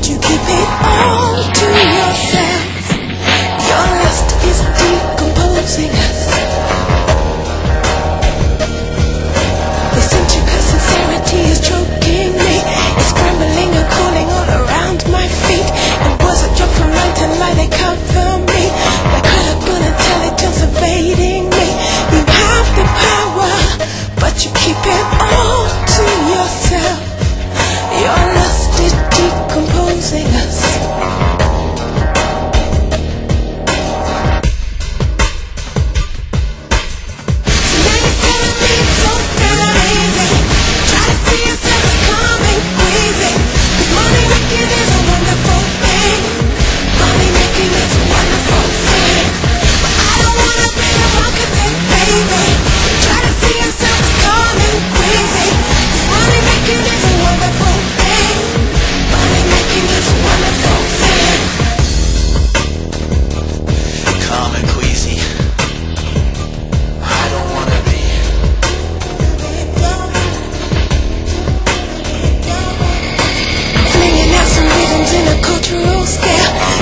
you keep it all to yourself. Your lust is decomposing us. This intricate sincerity is choking me. It's scrambling and calling all around my feet. And words that drop from light and light, they cover me like colorful intelligence invading me. You have the power, but you keep it all to yourself. Your lust is decomposing us.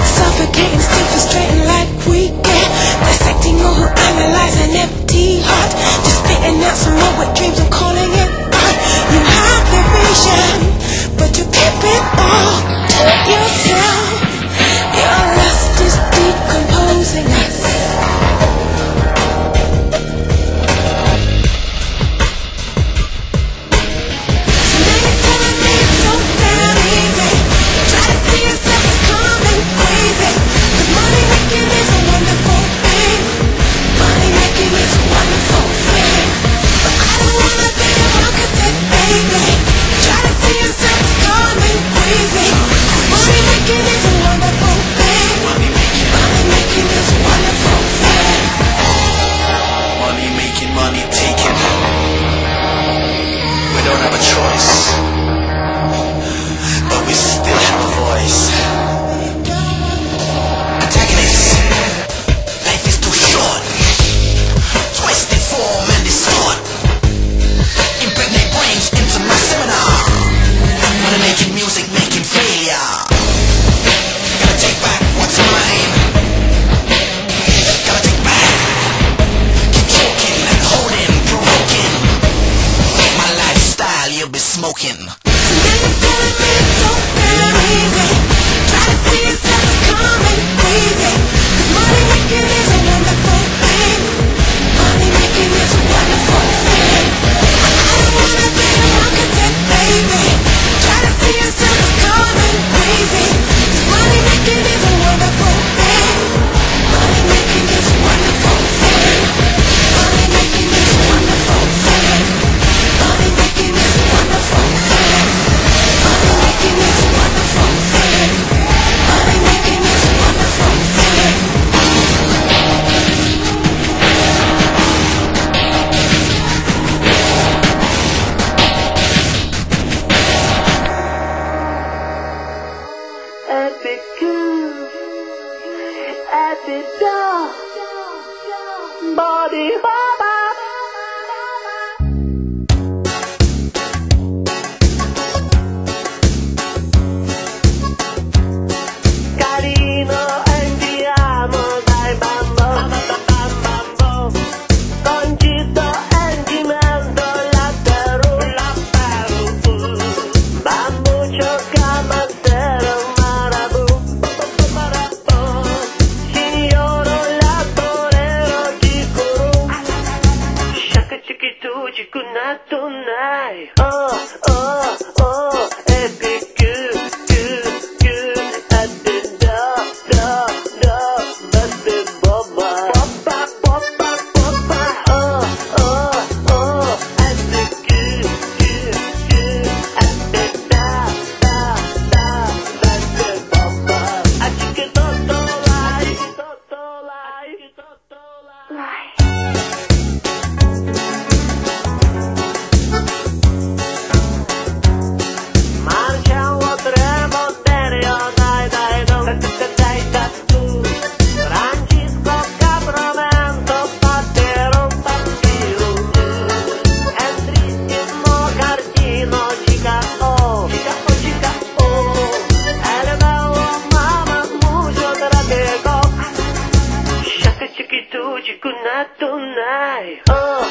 Suffocating, still frustrating like we get. Dissecting all who analyze an empty heart. Just spitting out some more with dreams and calling it art. You have the vision, but you keep it all to yourself. Your lust is decomposing us. Smoking. So now you're telling me it's so damn easy. Try to see yourself as calm and crazy. 'Cause money making is a wonderful thing. Money making is a wonderful thing. But I don't wanna be a architect, baby. Try to see yourself as calm and crazy. 'Cause money making is a wonderful thing. Money making is a wonderful thing. Money making is a wonderful thing. Money making is a wonderful thing. Money making is a wonderful thing. Money making is a wonderful thing. Epic cool, epic dog, body baba. Tonight, epic good, at the busted bubba, at the good, at the busted bubba. I think it's all life. Ai, oh.